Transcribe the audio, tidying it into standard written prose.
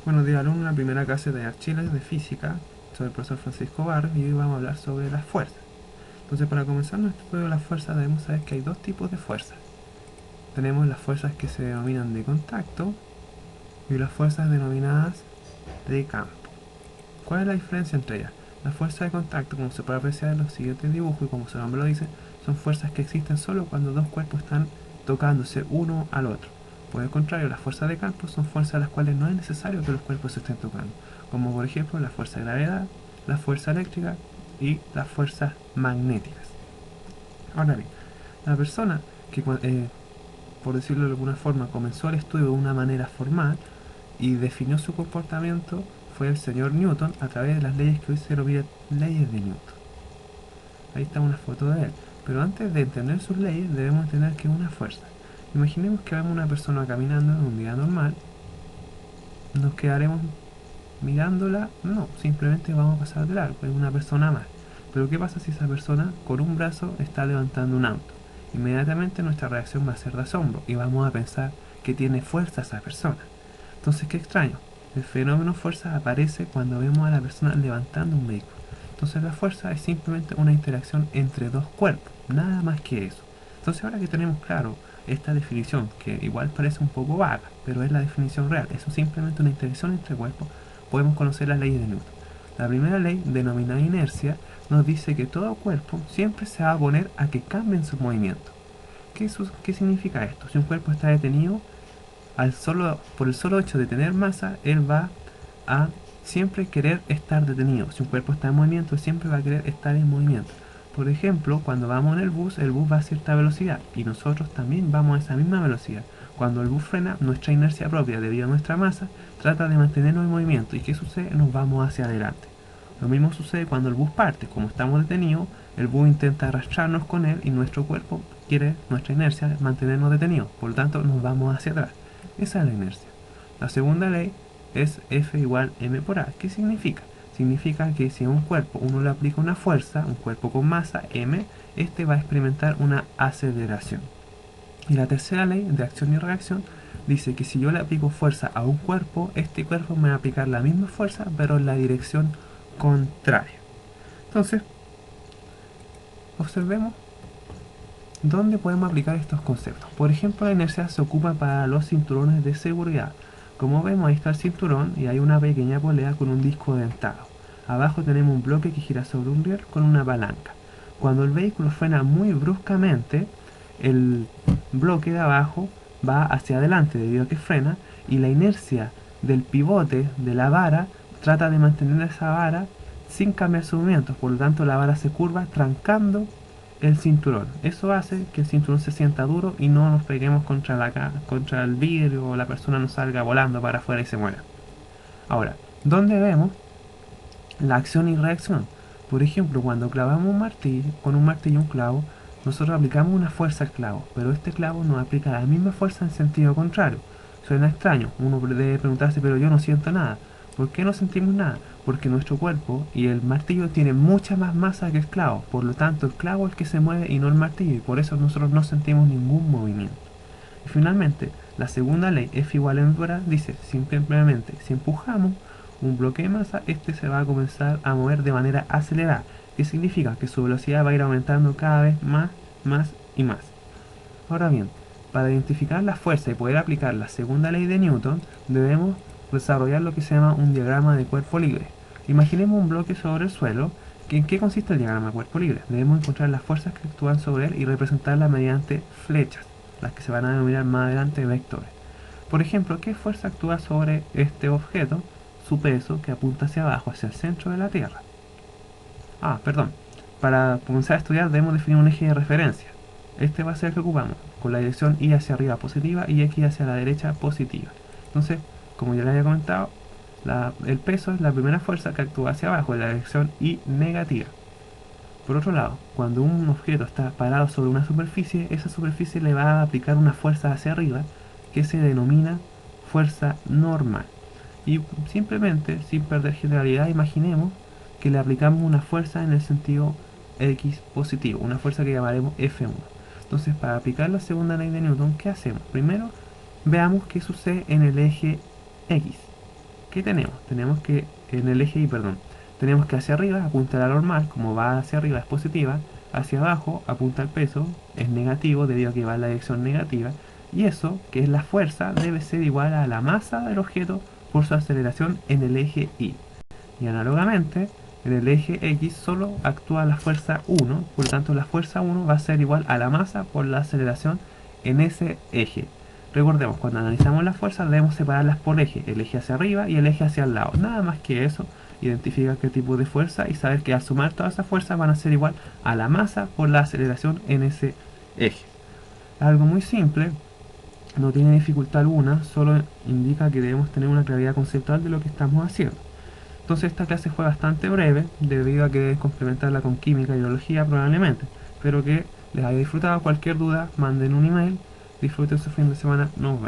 Buenos días alumnos, la primera clase de Archiles de Física. Soy el profesor Francisco Barros y hoy vamos a hablar sobre las fuerzas. Entonces, para comenzar nuestro estudio de las fuerzas debemos saber que hay dos tipos de fuerzas. Tenemos las fuerzas que se denominan de contacto y las fuerzas denominadas de campo. ¿Cuál es la diferencia entre ellas? Las fuerzas de contacto, como se puede apreciar en los siguientes dibujos y como su nombre lo dice, son fuerzas que existen solo cuando dos cuerpos están tocándose uno al otro. Por el contrario, las fuerzas de campo son fuerzas a las cuales no es necesario que los cuerpos se estén tocando, como por ejemplo la fuerza de gravedad, la fuerza eléctrica y las fuerzas magnéticas. Ahora bien, la persona que, por decirlo de alguna forma, comenzó el estudio de una manera formal y definió su comportamiento fue el señor Newton a través de las leyes que hoy se denominan leyes de Newton. Ahí está una foto de él. Pero antes de entender sus leyes debemos entender que es una fuerza. Imaginemos que vemos una persona caminando en un día normal. ¿Nos quedaremos mirándola? No, simplemente vamos a pasar de largo, es una persona más. Pero ¿qué pasa si esa persona con un brazo está levantando un auto? Inmediatamente nuestra reacción va a ser de asombro y vamos a pensar que tiene fuerza esa persona. Entonces, qué extraño. El fenómeno fuerza aparece cuando vemos a la persona levantando un vehículo. Entonces la fuerza es simplemente una interacción entre dos cuerpos, nada más que eso. Entonces ahora que tenemos claro esta definición, que igual parece un poco vaga, pero es la definición real, eso es simplemente una interacción entre cuerpos, podemos conocer las leyes de Newton. La primera ley, denominada inercia, nos dice que todo cuerpo siempre se va a oponer a que cambien su movimiento. ¿Qué significa esto? Si un cuerpo está detenido, por el solo hecho de tener masa, él va a siempre querer estar detenido. Si un cuerpo está en movimiento, siempre va a querer estar en movimiento. Por ejemplo, cuando vamos en el bus va a cierta velocidad y nosotros también vamos a esa misma velocidad. Cuando el bus frena, nuestra inercia propia, debido a nuestra masa, trata de mantenernos en movimiento. ¿Y qué sucede? Nos vamos hacia adelante. Lo mismo sucede cuando el bus parte. Como estamos detenidos, el bus intenta arrastrarnos con él y nuestro cuerpo quiere, nuestra inercia, mantenernos detenidos. Por lo tanto, nos vamos hacia atrás. Esa es la inercia. La segunda ley es F igual m por a. ¿Qué significa? Significa que si a un cuerpo uno le aplica una fuerza, un cuerpo con masa m, este va a experimentar una aceleración. Y la tercera ley de acción y reacción dice que si yo le aplico fuerza a un cuerpo, este cuerpo me va a aplicar la misma fuerza, pero en la dirección contraria. Entonces, observemos dónde podemos aplicar estos conceptos. Por ejemplo, la inercia se ocupa para los cinturones de seguridad. Como vemos, ahí está el cinturón y hay una pequeña polea con un disco dentado. Abajo tenemos un bloque que gira sobre un riel con una palanca. Cuando el vehículo frena muy bruscamente, el bloque de abajo va hacia adelante debido a que frena y la inercia del pivote de la vara trata de mantener esa vara sin cambiar su movimiento. Por lo tanto, la vara se curva trancando el cinturón. Eso hace que el cinturón se sienta duro y no nos peguemos contra el vidrio o la persona no salga volando para afuera y se muera. Ahora, ¿dónde vemos la acción y reacción? Por ejemplo, cuando clavamos un martillo, con un martillo y un clavo, nosotros aplicamos una fuerza al clavo, pero este clavo nos aplica la misma fuerza en sentido contrario. Suena extraño, uno debe preguntarse, pero yo no siento nada. ¿Por qué no sentimos nada? Porque nuestro cuerpo y el martillo tienen mucha más masa que el clavo, por lo tanto el clavo es el que se mueve y no el martillo, y por eso nosotros no sentimos ningún movimiento. Y finalmente, la segunda ley, F igual a m por a, dice simplemente si empujamos un bloque de masa, este se va a comenzar a mover de manera acelerada, que significa que su velocidad va a ir aumentando cada vez más, más y más. Ahora bien, para identificar la fuerza y poder aplicar la segunda ley de Newton, debemos desarrollar lo que se llama un diagrama de cuerpo libre. Imaginemos un bloque sobre el suelo. ¿En qué consiste el diagrama de cuerpo libre? Debemos encontrar las fuerzas que actúan sobre él y representarlas mediante flechas, las que se van a denominar más adelante vectores. Por ejemplo, ¿qué fuerza actúa sobre este objeto? Su peso, que apunta hacia abajo, hacia el centro de la Tierra. Perdón. Para comenzar a estudiar debemos definir un eje de referencia. Este va a ser el que ocupamos, con la dirección Y hacia arriba positiva y X hacia la derecha positiva. Entonces, como ya les había comentado, el peso es la primera fuerza que actúa hacia abajo, en la dirección Y negativa. Por otro lado, cuando un objeto está parado sobre una superficie, esa superficie le va a aplicar una fuerza hacia arriba que se denomina fuerza normal. Y simplemente, sin perder generalidad, imaginemos que le aplicamos una fuerza en el sentido X positivo, una fuerza que llamaremos F1. Entonces, para aplicar la segunda ley de Newton, ¿qué hacemos? Primero, veamos qué sucede en el eje X. ¿qué tenemos? Tenemos que en el eje Y, perdón, tenemos que hacia arriba apunta la normal, como va hacia arriba es positiva, hacia abajo apunta el peso, es negativo debido a que va en la dirección negativa, y eso, que es la fuerza, debe ser igual a la masa del objeto por su aceleración en el eje Y. Y análogamente, en el eje X solo actúa la fuerza 1, por lo tanto la fuerza 1 va a ser igual a la masa por la aceleración en ese eje. Recordemos, cuando analizamos las fuerzas debemos separarlas por eje, el eje hacia arriba y el eje hacia el lado. Nada más que eso, identificar qué tipo de fuerza y saber que al sumar todas esas fuerzas van a ser igual a la masa por la aceleración en ese eje. Algo muy simple, no tiene dificultad alguna, solo indica que debemos tener una claridad conceptual de lo que estamos haciendo. Entonces esta clase fue bastante breve, debido a que debes complementarla con química y biología probablemente. Espero que les haya disfrutado. Cualquier duda, manden un email. Disfruten su fin de semana. Nos vemos.